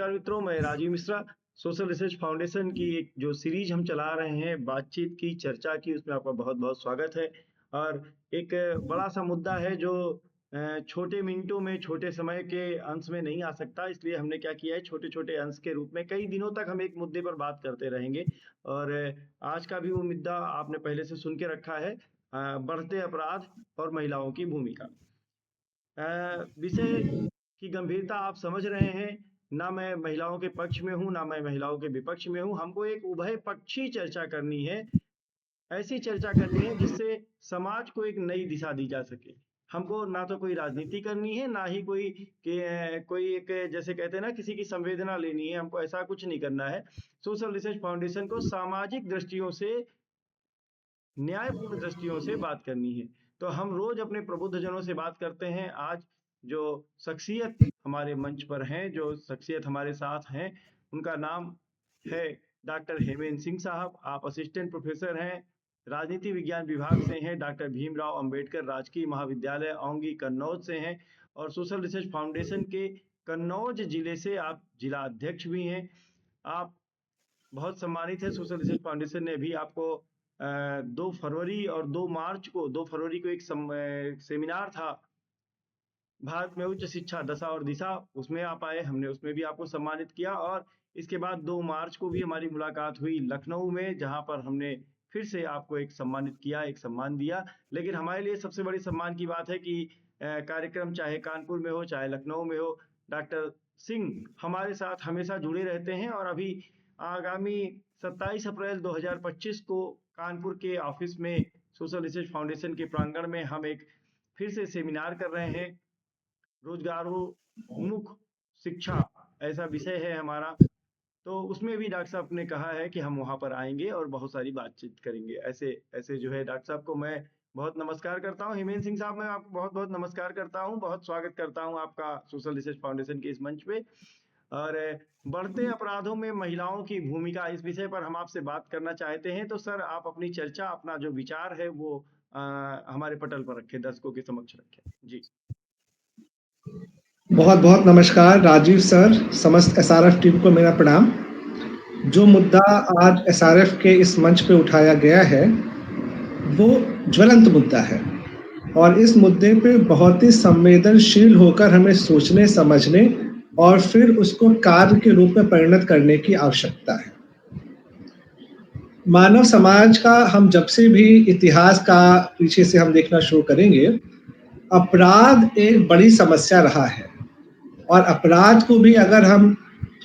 नमस्कार मित्रों, मैं Rajiv Mishra. Social research foundation की एक जो सीरीज हम चला रहे हैं बातचीत की, चर्चा की, उसमें आपका बहुत-बहुत स्वागत है। और एक बड़ा-सा मुद्दा है जो छोटे मिनटों में, छोटे समय के अंश में नहीं आ सकता, इसलिए हमने क्या किया है, छोटे-छोटे अंश के रूप में कई दिनों तक हम एक मुद्दे पर बात करते रहेंगे। और आज का भी वो मुद्दा आपने पहले से सुन के रखा है, बढ़ते अपराध और महिलाओं की भूमिका। विषय की गंभीरता आप समझ रहे हैं। ना मैं महिलाओं के पक्ष में हूँ, ना मैं महिलाओं के विपक्ष में हूँ। हमको एक उभयपक्षी चर्चा करनी है। ऐसी चर्चा करनी है जिससे समाज को एक नई दिशा दी जा सके। हमको ना तो कोई राजनीति करनी है, ना ही कोई एक जैसे कहते हैं ना किसी की संवेदना लेनी है, हमको ऐसा कुछ नहीं करना है। सोशल रिसर्च फाउंडेशन को सामाजिक दृष्टियों से, न्यायपूर्ण दृष्टियों से बात करनी है। तो हम रोज अपने प्रबुद्ध जनों से बात करते हैं। आज जो शख्सियत हमारे मंच पर हैं, जो शख्सियत हमारे साथ हैं, उनका नाम है डॉक्टर हेमेंद्र सिंह साहब। आप असिस्टेंट प्रोफेसर हैं, राजनीति विज्ञान विभाग से हैं, डॉक्टर भीमराव अंबेडकर राजकीय महाविद्यालय औंगी कन्नौज से हैं, और सोशल रिसर्च फाउंडेशन के कन्नौज जिले से आप जिला अध्यक्ष भी हैं। आप बहुत सम्मानित है। सोशल रिसर्च फाउंडेशन ने भी आपको 2 फरवरी और 2 मार्च को, 2 फरवरी को एक सेमिनार था, भारत में उच्च शिक्षा दशा और दिशा, उसमें आप आए, हमने उसमें भी आपको सम्मानित किया। और इसके बाद 2 मार्च को भी हमारी मुलाकात हुई लखनऊ में, जहां पर हमने फिर से आपको एक सम्मानित किया, एक सम्मान दिया। लेकिन हमारे लिए सबसे बड़ी सम्मान की बात है कि कार्यक्रम चाहे कानपुर में हो, चाहे लखनऊ में हो, डॉक्टर सिंह हमारे साथ हमेशा जुड़े रहते हैं। और अभी आगामी 27 अप्रैल 2025 को कानपुर के ऑफिस में, सोशल रिसर्च फाउंडेशन के प्रांगण में, हम एक फिर से सेमिनार कर रहे हैं। रोजगारोन्मुख शिक्षा ऐसा विषय है हमारा। तो उसमें भी डॉक्टर साहब ने कहा है कि हम वहां पर आएंगे और बहुत सारी बातचीत करेंगे। ऐसे ऐसे जो है डॉक्टर साहब को मैं बहुत नमस्कार करता हूँ। हेमेंद्र सिंह साहब, मैं आपको बहुत बहुत नमस्कार करता हूँ, बहुत स्वागत करता हूँ आपका सोशल रिसर्च फाउंडेशन के इस मंच पे। और बढ़ते अपराधों में महिलाओं की भूमिका, इस विषय पर हम आपसे बात करना चाहते हैं। तो सर, आप अपनी चर्चा, अपना जो विचार है वो हमारे पटल पर रखें, दर्शकों के समक्ष रखें जी। बहुत बहुत नमस्कार राजीव सर, समस्त एसआरएफ टीम को मेरा प्रणाम। जो मुद्दा आज एसआरएफ के इस मंच पे उठाया गया है वो ज्वलंत मुद्दा है, और इस मुद्दे पे बहुत ही संवेदनशील होकर हमें सोचने, समझने और फिर उसको कार्य के रूप में परिणत करने की आवश्यकता है। मानव समाज का हम जब से भी इतिहास का पीछे से हम देखना शुरू करेंगे, अपराध एक बड़ी समस्या रहा है। और अपराध को भी अगर हम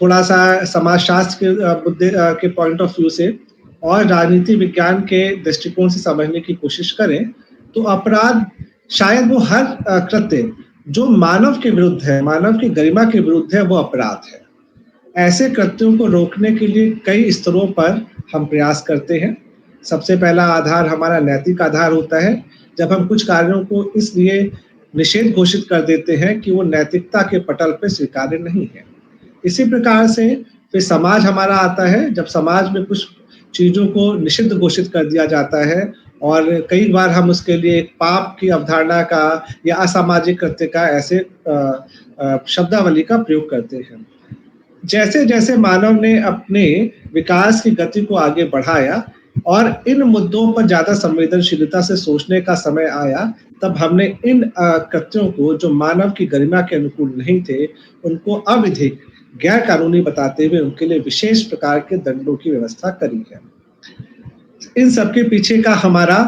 थोड़ा सा समाजशास्त्र के मुद्दे के पॉइंट ऑफ व्यू से और राजनीति विज्ञान के दृष्टिकोण से समझने की कोशिश करें, तो अपराध शायद वो हर कृत्य जो मानव के विरुद्ध है, मानव की गरिमा के विरुद्ध है, वो अपराध है। ऐसे कृत्यों को रोकने के लिए कई स्तरों पर हम प्रयास करते हैं। सबसे पहला आधार हमारा नैतिक आधार होता है, जब हम कुछ कार्यों को इसलिए निषेध घोषित कर देते हैं कि वो नैतिकता के पटल पे स्वीकार्य नहीं है। इसी प्रकार से फिर समाज हमारा आता है, जब समाज में कुछ चीज़ों को निषिद्ध घोषित कर दिया जाता है और कई बार हम उसके लिए एक पाप की अवधारणा का या असामाजिक कृत्य का ऐसे शब्दावली का प्रयोग करते हैं। जैसे जैसे मानव ने अपने विकास की गति को आगे बढ़ाया और इन मुद्दों पर ज़्यादा संवेदनशीलता से सोचने का समय आया, तब हमने इन कृत्यों को जो मानव की गरिमा के अनुकूल नहीं थे, उनको अविधिक, गैर कानूनी बताते हुए उनके लिए विशेष प्रकार के दंडों की व्यवस्था करी है। इन सबके पीछे का हमारा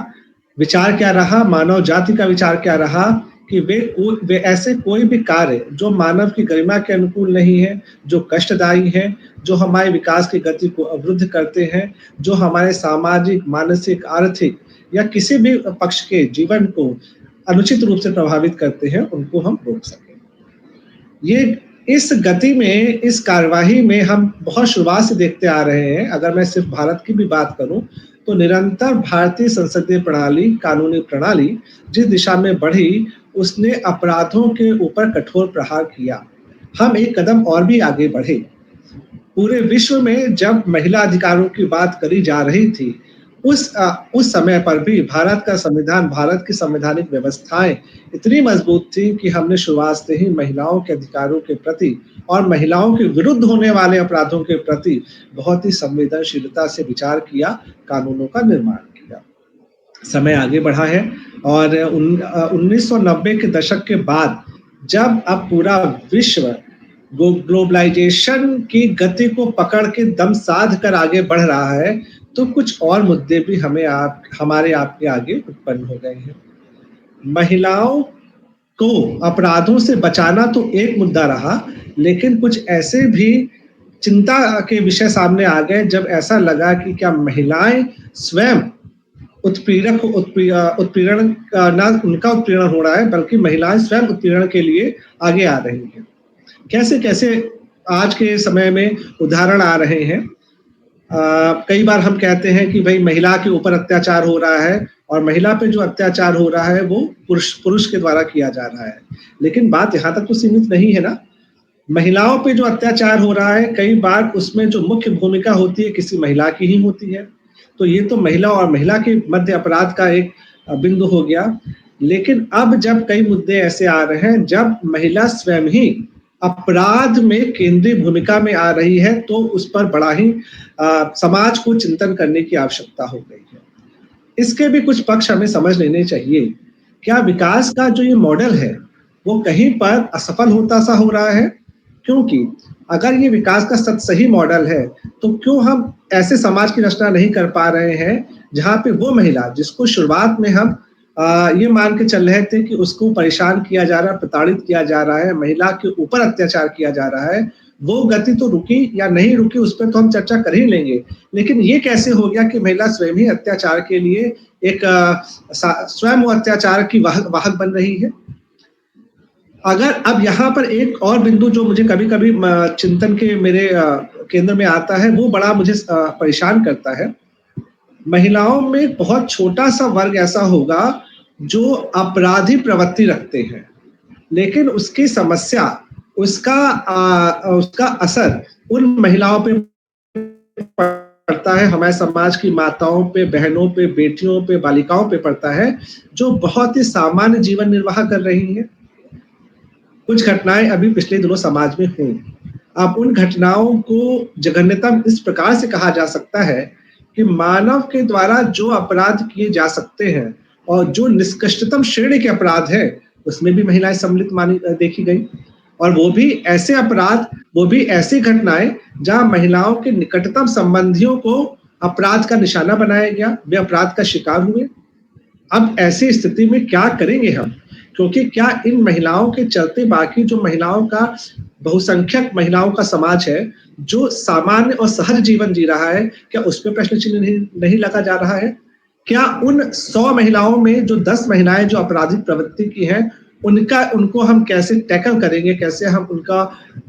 विचार क्या रहा, मानव जाति का विचार क्या रहा कि वे ऐसे कोई भी कार्य जो मानव की गरिमा के अनुकूल नहीं है, जो कष्टदायी है, जो हमारे विकास की गति को अवरुद्ध करते हैं, जो हमारे सामाजिक, मानसिक, आर्थिक या किसी भी पक्ष के जीवन को अनुचित रूप से प्रभावित करते हैं, उनको हम रोक सकें। ये इस गति में, इस कार्यवाही में हम बहुत शुरुआत से देखते आ रहे हैं। अगर मैं सिर्फ भारत की भी बात करूं, तो निरंतर भारतीय संसदीय प्रणाली, कानूनी प्रणाली जिस दिशा में बढ़ी, उसने अपराधों के ऊपर कठोर प्रहार किया। हम एक कदम और भी आगे बढ़े। पूरे विश्व में जब महिला अधिकारों की बात करी जा रही थी, उस समय पर भी भारत का संविधान, भारत की संवैधानिक व्यवस्थाएं इतनी मजबूत थी कि हमने शुरुआत से ही महिलाओं के अधिकारों के प्रति और महिलाओं के विरुद्ध होने वाले अपराधों के प्रति बहुत ही संवेदनशीलता से विचार किया, कानूनों का निर्माण किया। समय आगे बढ़ा है और 1990 के दशक के बाद जब अब पूरा विश्व ग्लोबलाइजेशन की गति को पकड़ के दम साध कर आगे बढ़ रहा है, तो कुछ और मुद्दे भी हमारे आपके आगे उत्पन्न हो गए हैं। महिलाओं को अपराधों से बचाना तो एक मुद्दा रहा, लेकिन कुछ ऐसे भी चिंता के विषय सामने आ गए जब ऐसा लगा कि क्या महिलाएं स्वयं उत्पीड़न ना उनका उत्पीड़न हो रहा है, बल्कि महिलाएं स्वयं उत्पीड़न के लिए आगे आ रही हैं। कैसे कैसे आज के समय में उदाहरण आ रहे हैं। कई बार हम कहते हैं कि भाई महिला के ऊपर अत्याचार हो रहा है और महिला पे जो अत्याचार हो रहा है वो पुरुष के द्वारा किया जा रहा है, लेकिन बात यहाँ तक तो सीमित नहीं है ना। महिलाओं पे जो अत्याचार हो रहा है कई बार उसमें जो मुख्य भूमिका होती है किसी महिला की ही होती है, तो ये तो महिला और महिला के मध्य अपराध का एक बिंदु हो गया। लेकिन अब जब कई मुद्दे ऐसे आ रहे हैं जब महिला स्वयं ही अपराध में केंद्रीय भूमिका में आ रही है, तो उस पर बड़ा ही समाज को चिंतन करने की आवश्यकता हो गई है। इसके भी कुछ पक्ष हमें समझ लेने चाहिए। क्या विकास का जो ये मॉडल है वो कहीं पर असफल होता सा हो रहा है? क्योंकि अगर ये विकास का सही मॉडल है तो क्यों हम ऐसे समाज की रचना नहीं कर पा रहे हैं जहाँ पे वो महिला जिसको शुरुआत में हम ये मान के चल रहे थे कि उसको परेशान किया जा रहा है, प्रताड़ित किया जा रहा है, महिला के ऊपर अत्याचार किया जा रहा है, वो गति तो रुकी या नहीं रुकी उस पर तो हम चर्चा कर ही लेंगे, लेकिन ये कैसे हो गया कि महिला स्वयं ही अत्याचार के लिए एक स्वयं वो अत्याचार की वाहक बन रही है। अगर अब यहाँ पर एक और बिंदु जो मुझे कभी कभी चिंतन के मेरे केंद्र में आता है वो बड़ा मुझे परेशान करता है। महिलाओं में बहुत छोटा सा वर्ग ऐसा होगा जो अपराधी प्रवृत्ति रखते हैं, लेकिन उसकी समस्या उसका असर उन महिलाओं पे पड़ता है, हमारे समाज की माताओं पे, बहनों पे, बेटियों पे, बालिकाओं पे पड़ता है जो बहुत ही सामान्य जीवन निर्वाह कर रही हैं। कुछ घटनाएं अभी पिछले दिनों समाज में हुई। अब उन घटनाओं को जघन्यतम इस प्रकार से कहा जा सकता है कि मानव के द्वारा जो अपराध किए जा सकते हैं और जो निष्कृष्टतम श्रेणी के अपराध है उसमें भी महिलाएं सम्मिलित देखी गई, और वो भी ऐसे अपराध, वो भी ऐसी घटनाएं जहां महिलाओं के निकटतम संबंधियों को अपराध का निशाना बनाया गया, वे अपराध का शिकार हुए। अब ऐसी स्थिति में क्या करेंगे हम, क्योंकि क्या इन महिलाओं के चलते बाकी जो महिलाओं का बहुसंख्यक महिलाओं का समाज है जो सामान्य और सहज जीवन जी रहा है, क्या उस पर प्रश्न चिन्ह नहीं लगा जा रहा है? क्या उन 100 महिलाओं में जो 10 महिलाएं जो आपराधिक प्रवृत्ति की हैं उनको हम कैसे टैकल करेंगे, कैसे हम उनका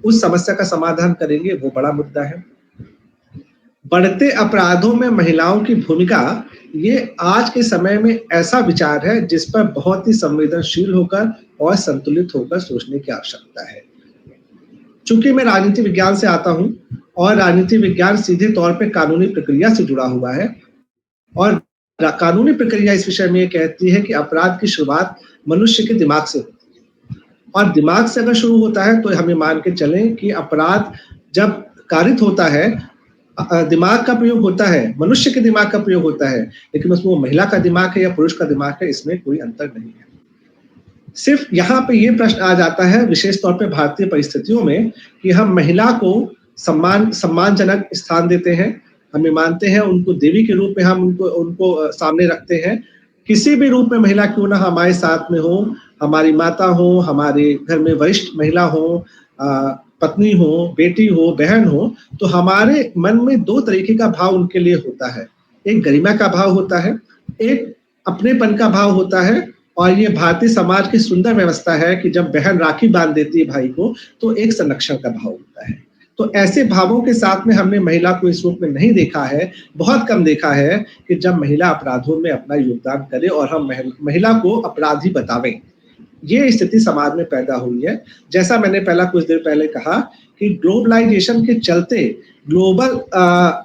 उस समस्या का समाधान करेंगे, वो बड़ा मुद्दा है। बढ़ते अपराधों में महिलाओं की भूमिका, ये आज के समय में ऐसा विचार है जिस पर बहुत ही संवेदनशील होकर और संतुलित होकर सोचने की आवश्यकता है। चूंकि मैं राजनीति विज्ञान से आता हूं और राजनीति विज्ञान सीधे तौर पे कानूनी प्रक्रिया से जुड़ा हुआ है, और कानूनी प्रक्रिया इस विषय में ये कहती है कि अपराध की शुरुआत मनुष्य के दिमाग से होती है, और दिमाग से अगर शुरू होता है तो हमें मान के चलें कि अपराध जब कारित होता है, दिमाग का प्रयोग होता है, मनुष्य के दिमाग का प्रयोग होता है, लेकिन उसमें वो महिला का दिमाग है या पुरुष का दिमाग है, इसमें कोई अंतर नहीं है। सिर्फ यहाँ पे ये प्रश्न आ जाता है विशेष तौर पे भारतीय परिस्थितियों में कि हम महिला को सम्मानजनक स्थान देते हैं, हमें मानते हैं, उनको देवी के रूप में हम उनको सामने रखते हैं। किसी भी रूप में महिला क्यों ना हमारे साथ में हो, हमारी माता हो, हमारे घर में वरिष्ठ महिला हो, पत्नी हो, बेटी हो, बहन हो, तो हमारे मन में दो तरीके का भाव उनके लिए होता है। एक गरिमा का भाव होता है, एक अपनेपन का भाव होता है, और ये भारतीय समाज की सुंदर व्यवस्था है कि जब बहन राखी बांध देती है भाई को तो एक संरक्षण का भाव होता है। तो ऐसे भावों के साथ में हमने महिला को इस रूप में नहीं देखा है, बहुत कम देखा है कि जब महिला अपराधों में अपना योगदान करे और हम महिला को अपराधी बतावें। ये स्थिति समाज में पैदा हुई है। जैसा मैंने कुछ देर पहले कहा कि ग्लोबलाइजेशन के चलते ग्लोबल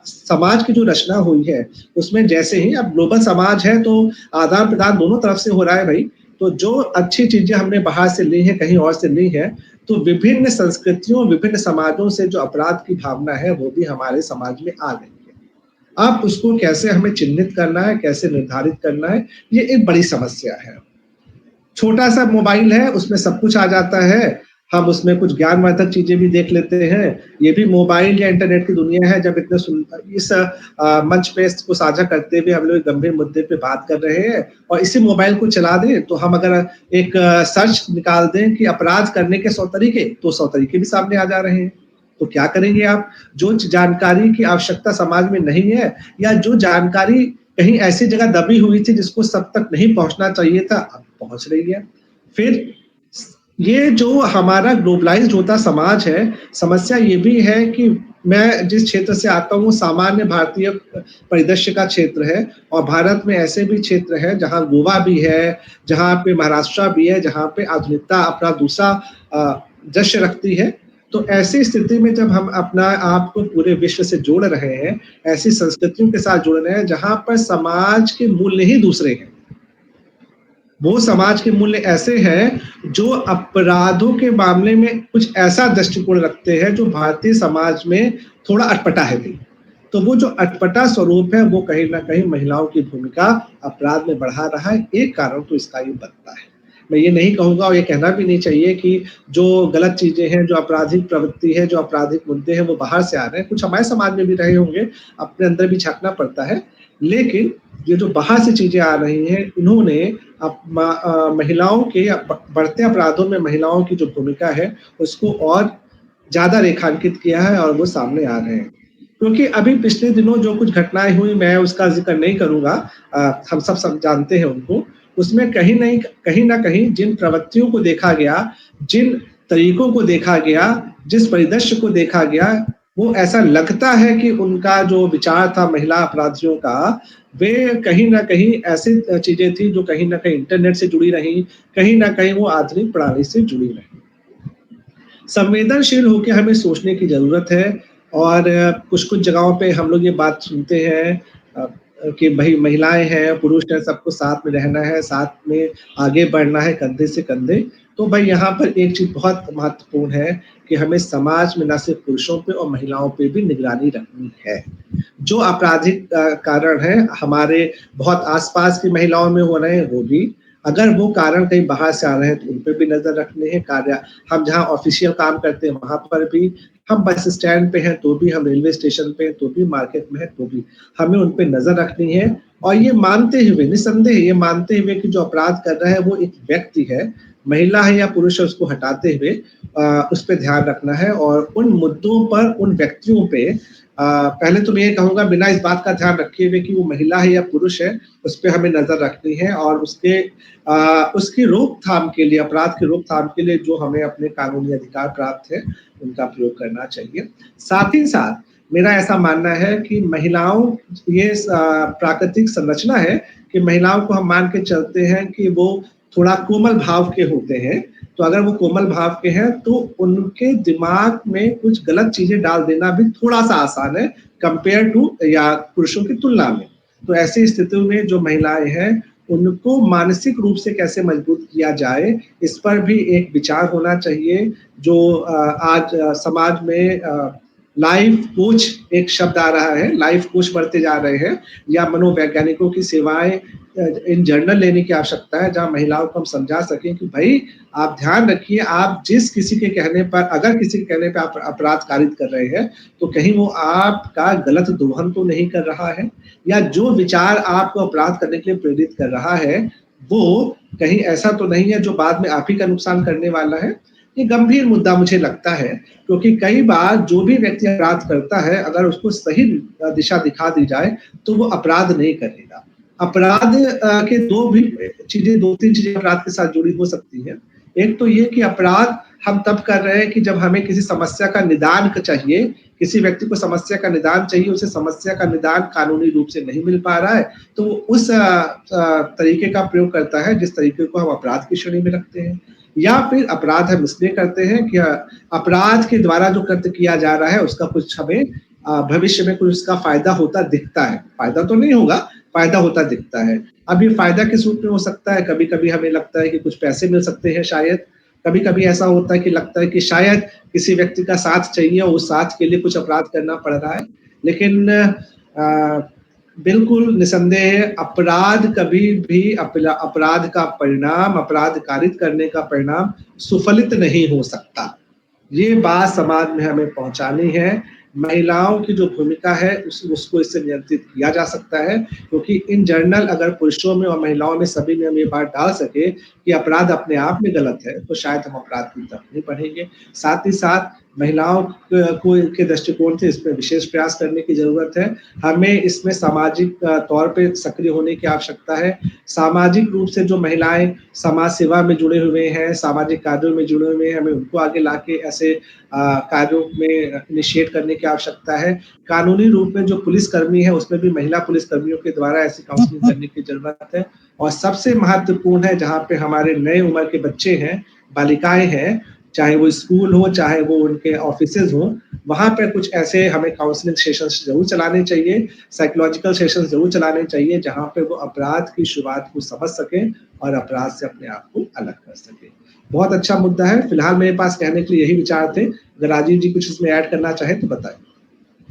समाज की जो रचना हुई है, उसमें जैसे ही अब ग्लोबल समाज है तो आदान प्रदान दोनों तरफ से हो रहा है भाई। तो जो अच्छी चीजें हमने बाहर से ली है, कहीं और से ली है, तो विभिन्न संस्कृतियों, विभिन्न समाजों से जो अपराध की भावना है वो भी हमारे समाज में आ गई है। अब उसको कैसे हमें चिन्हित करना है, कैसे निर्धारित करना है, ये एक बड़ी समस्या है। छोटा सा मोबाइल है, उसमें सब कुछ आ जाता है, हम उसमें कुछ ज्ञानवर्धक चीजें भी देख लेते हैं। ये भी मोबाइल या इंटरनेट की दुनिया है। जब इस मंच पे इसको साझा करते हुए हम लोग गंभीर मुद्दे पे बात कर रहे हैं और इसी मोबाइल को चला दें, तो हम अगर एक सर्च निकाल दें कि अपराध करने के 100 तरीके, तो 100 तरीके भी सामने आ जा रहे हैं। तो क्या करेंगे आप? जो जानकारी की आवश्यकता समाज में नहीं है, या जो जानकारी कहीं ऐसी जगह दबी हुई थी जिसको सब तक नहीं पहुंचना चाहिए था, अब पहुंच रही है। फिर ये जो हमारा ग्लोबलाइज्ड होता समाज है, समस्या ये भी है कि मैं जिस क्षेत्र से आता हूँ, सामान्य भारतीय परिदृश्य का क्षेत्र है, और भारत में ऐसे भी क्षेत्र है जहाँ गोवा भी है, जहाँ पे महाराष्ट्र भी है, जहाँ पे आधुनिकता अपना दूसरा दृश्य रखती है। तो ऐसी स्थिति में जब हम अपना आप को पूरे विश्व से जोड़ रहे हैं, ऐसी संस्कृतियों के साथ जुड़ रहे हैं जहाँ पर समाज के मूल्य ही दूसरे हैं, वो समाज के मूल्य ऐसे हैं जो अपराधों के मामले में कुछ ऐसा दृष्टिकोण रखते हैं जो भारतीय समाज में थोड़ा अटपटा है भी। तो वो जो अटपटा स्वरूप है वो कहीं ना कहीं महिलाओं की भूमिका अपराध में बढ़ा रहा है। एक कारण तो इसका ये बनता है। मैं ये नहीं कहूंगा और ये कहना भी नहीं चाहिए कि जो गलत चीजें हैं, जो आपराधिक प्रवृत्ति है, जो आपराधिक मुद्दे हैं वो बाहर से आ रहे हैं। कुछ हमारे समाज में भी रहे होंगे, अपने अंदर भी झांकना पड़ता है। लेकिन ये जो बाहर से चीजें आ रही हैं, इन्होंने महिलाओं के बढ़ते अपराधों में महिलाओं की जो भूमिका है उसको और ज्यादा रेखांकित किया है और वो सामने आ रहे हैं। क्योंकि अभी पिछले दिनों जो कुछ घटनाएं हुई, मैं उसका जिक्र नहीं करूंगा, हम सब जानते हैं उनको। उसमें कहीं ना कहीं जिन प्रवृत्तियों को देखा गया, जिन तरीकों को देखा गया, जिस परिदृश्य को देखा गया, वो ऐसा लगता है कि उनका जो विचार था महिला अपराधियों का, वे कहीं ना कहीं ऐसी चीजें थी जो कहीं ना कहीं इंटरनेट से जुड़ी रही, कहीं ना कहीं वो आधुनिक प्रणाली से जुड़ी रही। संवेदनशील होकर हमें सोचने की जरूरत है। और कुछ जगहों पे हम लोग ये बात सुनते हैं कि भाई महिलाएं हैं, पुरुष हैं, सबको साथ में रहना है, साथ में आगे बढ़ना है, कंधे से कंधे। तो भाई यहाँ पर एक चीज बहुत महत्वपूर्ण है कि हमें समाज में न सिर्फ पुरुषों पे और महिलाओं पे भी निगरानी रखनी है। जो आपराधिक कारण है हमारे बहुत आसपास की महिलाओं में हो रहे हैं, वो भी, अगर वो कारण कहीं बाहर से आ रहे हैं तो उन पर भी नजर रखने हैं। कार्य हम जहाँ ऑफिशियल काम करते हैं वहां पर भी, हम बस स्टैंड पे हैं तो भी, हम रेलवे स्टेशन पे हैं तो भी, मार्केट में है तो भी, हमें उन पे नजर रखनी है। और ये मानते हुए, निसंदेह ये मानते हुए कि जो अपराध कर रहा है वो एक व्यक्ति है, महिला है या पुरुष है, उसको हटाते हुए उस पर ध्यान रखना है। और उन मुद्दों पर, उन व्यक्तियों पे पहले तो मैं ये कहूंगा बिना इस बात का ध्यान रखे हुए कि वो महिला है या पुरुष है, उस पर हमें नजर रखनी है। और उसकी रोकथाम के लिए, अपराध की रोकथाम के लिए जो हमें अपने कानूनी अधिकार प्राप्त है उनका प्रयोग करना चाहिए। साथ ही साथ मेरा ऐसा मानना है कि महिलाओं, ये प्राकृतिक संरचना है कि महिलाओं को हम मान के चलते हैं कि वो थोड़ा कोमल भाव के होते हैं। तो अगर वो कोमल भाव के हैं तो उनके दिमाग में कुछ गलत चीजें डाल देना भी थोड़ा सा आसान है कंपेयर टू या पुरुषों की तुलना में। तो ऐसी स्थितियों में जो महिलाएं हैं उनको मानसिक रूप से कैसे मजबूत किया जाए, इस पर भी एक विचार होना चाहिए। जो आज समाज में लाइफ कोच एक शब्द आ रहा है, लाइफ कोच बढ़ते जा रहे हैं, या मनोवैज्ञानिकों की सेवाएं इन जर्नल लेने की आवश्यकता है, जहां महिलाओं को हम समझा सकें कि भाई आप ध्यान रखिए, आप जिस किसी के कहने पर, अगर किसी के कहने पर आप अपराध कारित कर रहे हैं तो कहीं वो आपका गलत दोहन तो नहीं कर रहा है, या जो विचार आपको अपराध करने के लिए प्रेरित कर रहा है वो कहीं ऐसा तो नहीं है जो बाद में आप ही का नुकसान करने वाला है। ये गंभीर मुद्दा मुझे लगता है, क्योंकि कई बार जो भी व्यक्ति अपराध करता है, अगर उसको सही दिशा दिखा दी जाए तो वो अपराध नहीं करेगा। अपराध के दो तीन चीजें अपराध के साथ जुड़ी हो सकती है। एक तो ये कि अपराध हम तब कर रहे हैं कि जब हमें किसी समस्या का निदान चाहिए, किसी व्यक्ति को समस्या का निदान चाहिए, उसे समस्या का निदान कानूनी रूप से नहीं मिल पा रहा है, तो उस तरीके का प्रयोग करता है जिस तरीके को हम अपराध की श्रेणी में रखते हैं। या फिर अपराध हम इसलिए करते हैं कि अपराध के द्वारा जो कृत्य किया जा रहा है उसका कुछ हमें भविष्य में कुछ उसका फायदा होता दिखता है। फायदा तो नहीं होगा, फायदा होता दिखता है। अब ये फायदा किस रूप में हो सकता है? कभी-कभी हमें लगता है कि कुछ पैसे मिल सकते हैं शायद, कभी-कभी ऐसा होता है कि लगता है कि शायद किसी व्यक्ति का साथ चाहिए और उस साथ के लिए कुछ अपराध करना पड़ रहा है। लेकिन बिल्कुल निसंदेह अपराध कभी भी अपराध का परिणाम, अपराध कारित करने का परिणाम सुफलित नहीं हो सकता। ये बात समाज में हमें पहुँचानी है। महिलाओं की जो भूमिका है उसको इससे नियंत्रित किया जा सकता है, क्योंकि इन जनरल अगर पुरुषों में और महिलाओं में सभी में हम ये बात डाल सके कि अपराध अपने आप में गलत है, तो शायद हम अपराध की तरफ नहीं बढ़ेंगे। साथ ही साथ महिलाओं को के दृष्टिकोण से इसमें विशेष प्रयास करने की ज़रूरत है। हमें इसमें सामाजिक तौर पे सक्रिय होने की आवश्यकता है। सामाजिक रूप से जो महिलाएँ समाज सेवा में जुड़े हुए हैं, सामाजिक कार्यों में जुड़े हुए हैं, हमें उनको आगे लाके ऐसे कार्यों में इनिशिएट करने की आवश्यकता है। कानूनी रूप में जो पुलिसकर्मी है, उसमें भी महिला पुलिसकर्मियों के द्वारा ऐसी काउंसलिंग करने की ज़रूरत है। और सबसे महत्वपूर्ण है जहाँ पे हमारे नए उम्र के बच्चे हैं, बालिकाएँ हैं, चाहे वो स्कूल हो, चाहे वो उनके ऑफिसेज़ हों, वहाँ पे कुछ ऐसे हमें काउंसलिंग सेशंस ज़रूर चलाने चाहिए, साइकोलॉजिकल सेशंस ज़रूर चलाने चाहिए, जहाँ पे वो अपराध की शुरुआत को समझ सकें और अपराध से अपने आप को अलग कर सकें। बहुत अच्छा मुद्दा है, फिलहाल मेरे पास कहने के लिए यही विचार थे। अगर राजीव जी कुछ इसमें ऐड करना चाहें तो बताएँ।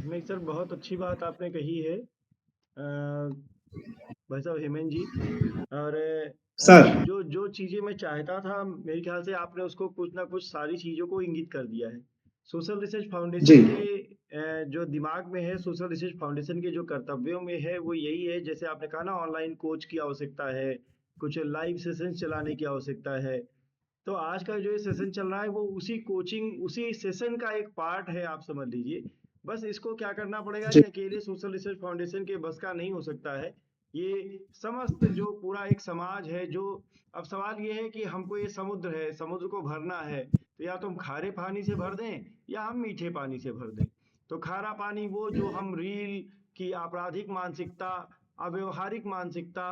नहीं सर, बहुत अच्छी बात आपने कही है भाई साहब हेमंत जी। और सर, जो जो चीजें मैं चाहता था, मेरे ख्याल से आपने उसको कुछ ना कुछ सारी चीजों को इंगित कर दिया है। सोशल रिसर्च जी, फाउंडेशन के जो दिमाग में है, सोशल रिसर्च फाउंडेशन के जो कर्तव्यों में है वो यही है, जैसे आपने कहा ना, ऑनलाइन कोच की आवश्यकता है, कुछ लाइव सेशन चलाने की आवश्यकता है। तो आज का जो ये सेशन चल रहा है वो उसी कोचिंग, उसी सेशन का एक पार्ट है, आप समझ लीजिए। बस इसको क्या करना पड़ेगा जी, कि अकेले सोशल रिसर्च फाउंडेशन के बस का नहीं हो सकता है। ये समस्त जो पूरा एक समाज है, जो अब सवाल ये है कि हमको ये समुद्र है, समुद्र को भरना है, तो या तो हम खारे पानी से भर दें या हम मीठे पानी से भर दें। तो खारा पानी वो जो हम रील की आपराधिक मानसिकता, अव्यवहारिक मानसिकता,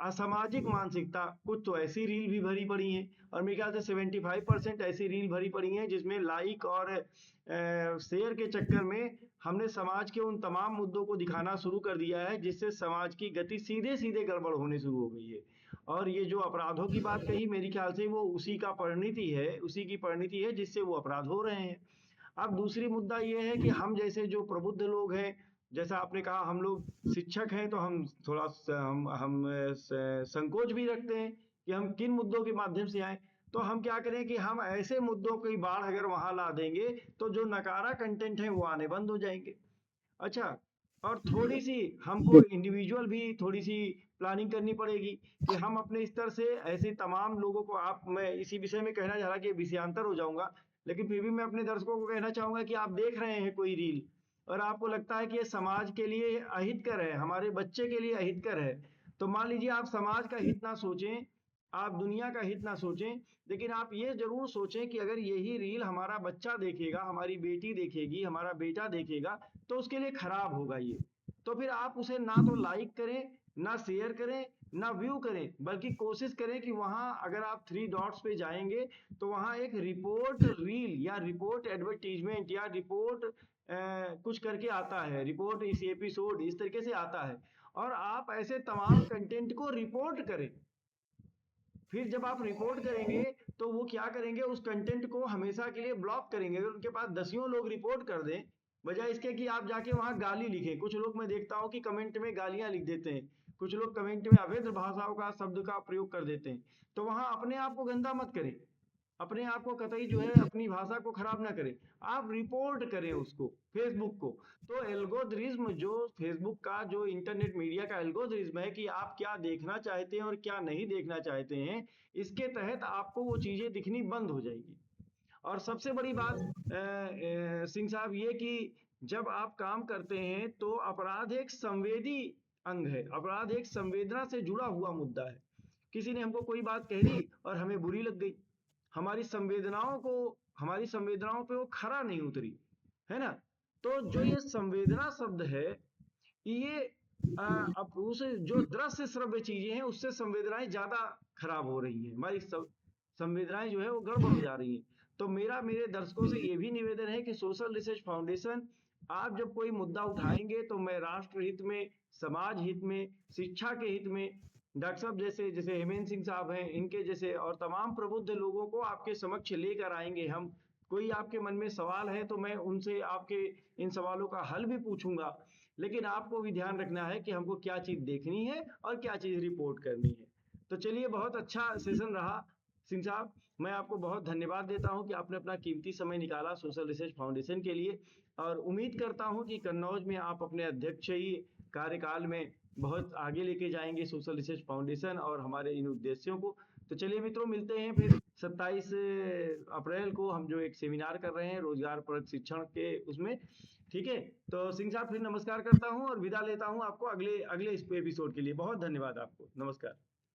असामाजिक मानसिकता, कुछ तो ऐसी रील भी भरी पड़ी हैं, और मेरे ख्याल से 75% ऐसी रील भरी पड़ी हैं जिसमें लाइक और शेयर के चक्कर में हमने समाज के उन तमाम मुद्दों को दिखाना शुरू कर दिया है, जिससे समाज की गति सीधे सीधे गड़बड़ होने शुरू हो गई है। और ये जो अपराधों की बात कही, मेरे ख्याल से वो उसी का परिणति है, उसी की परिणति है जिससे वो अपराध हो रहे हैं। अब दूसरी मुद्दा ये है कि हम जैसे जो प्रबुद्ध लोग हैं, जैसा आपने कहा हम लोग शिक्षक हैं, तो हम थोड़ा संकोच भी रखते हैं कि हम किन मुद्दों के माध्यम से आए। तो हम क्या करें कि हम ऐसे मुद्दों की बाढ़ अगर वहां ला देंगे तो जो नकारा कंटेंट है वो आने बंद हो जाएंगे। अच्छा, और थोड़ी सी हमको जी, इंडिविजुअल भी थोड़ी सी प्लानिंग करनी पड़ेगी कि हम अपने स्तर से ऐसे तमाम लोगों को, आप, मैं इसी विषय में कहना चाह रहा कि विषयांतर हो जाऊंगा, लेकिन फिर भी मैं अपने दर्शकों को कहना चाहूंगा कि आप देख रहे हैं कोई रील और आपको लगता है कि ये समाज के लिए अहितकर है, हमारे बच्चे के लिए अहितकर है, तो मान लीजिए आप समाज का हित ना सोचें, आप दुनिया का हित ना सोचें, लेकिन आप ये जरूर सोचें कि अगर यही रील हमारा बच्चा देखेगा, हमारी बेटी देखेगी, हमारा बेटा देखेगा, तो उसके लिए खराब होगा ये। तो फिर आप उसे ना तो लाइक करें, ना शेयर करें, ना व्यू करें, बल्कि कोशिश करें कि वहां अगर आप थ्री डॉट्स पे जाएंगे तो वहां एक रिपोर्ट रील या रिपोर्ट एडवर्टीजमेंट या रिपोर्ट कुछ करके आता है, रिपोर्ट इस एपिसोड, इस तरीके से आता है, और आप ऐसे तमाम कंटेंट को रिपोर्ट करें। फिर जब आप रिपोर्ट करेंगे तो वो क्या करेंगे, उस कंटेंट को हमेशा के लिए ब्लॉक करेंगे। अगर उनके पास दसियों लोग रिपोर्ट कर दें, बजाय इसके कि आप जाके वहां गाली लिखें। कुछ लोग मैं देखता हूं कि कमेंट में गालियां लिख देते हैं, कुछ लोग कमेंट में अभद्र भाषाओं का, शब्द का प्रयोग कर देते हैं। तो वहां अपने आप को गंदा मत करें, अपने आप को कतई जो है अपनी भाषा को खराब ना करें, आप रिपोर्ट करें उसको, फेसबुक को। तो एल्गोरिज्म जो फेसबुक का, जो इंटरनेट मीडिया का एल्गोरिज्म है कि आप क्या देखना चाहते हैं और क्या नहीं देखना चाहते हैं, इसके तहत आपको वो चीजें दिखनी बंद हो जाएगी। और सबसे बड़ी बात सिंह साहब ये कि जब आप काम करते हैं तो अपराध एक संवेदी अंग है, अपराध एक संवेदना से जुड़ा हुआ मुद्दा है। किसी ने हमको कोई बात कह दी और हमें बुरी लग गई, हमारी संवेदनाओं पे वो खरा नहीं उतरी, है ना? तो जो ये संवेदना शब्द है, ये अब उसे जो दृश्य श्रव्य चीजें हैं उससे संवेदनाएं ज्यादा खराब हो रही हैं, हमारी संवेदनाएं जो है वो गड़बड़ हो जा रही हैं। तो मेरे दर्शकों से ये भी निवेदन है कि सोशल रिसर्च फाउंडेशन, आप जब कोई मुद्दा उठाएंगे तो मैं राष्ट्र हित में, समाज हित में, शिक्षा के हित में, डॉक्टर साहब जैसे जैसे हेमेंद्र सिंह साहब हैं, इनके जैसे और तमाम प्रबुद्ध लोगों को आपके समक्ष लेकर आएंगे हम। कोई आपके मन में सवाल है तो मैं उनसे आपके इन सवालों का हल भी पूछूंगा, लेकिन आपको भी ध्यान रखना है कि हमको क्या चीज देखनी है और क्या चीज रिपोर्ट करनी है। तो चलिए, बहुत अच्छा सेशन रहा सिंह साहब। मैं आपको बहुत धन्यवाद देता हूं कि आपने अपना कीमती समय निकाला सोशल रिसर्च फाउंडेशन के लिए, और उम्मीद करता हूं कि कन्नौज में आप अपने अध्यक्षीय कार्यकाल में बहुत आगे लेके जाएंगे सोशल रिसर्च फाउंडेशन और हमारे इन उद्देश्यों को। तो चलिए मित्रों, मिलते हैं फिर 27 अप्रैल को हम जो एक सेमिनार कर रहे हैं रोजगार परक शिक्षण के उसमें। ठीक है, तो सिंह साहब फिर नमस्कार करता हूं और विदा लेता हूं आपको अगले अगले इस एपिसोड के लिए। बहुत धन्यवाद आपको, नमस्कार।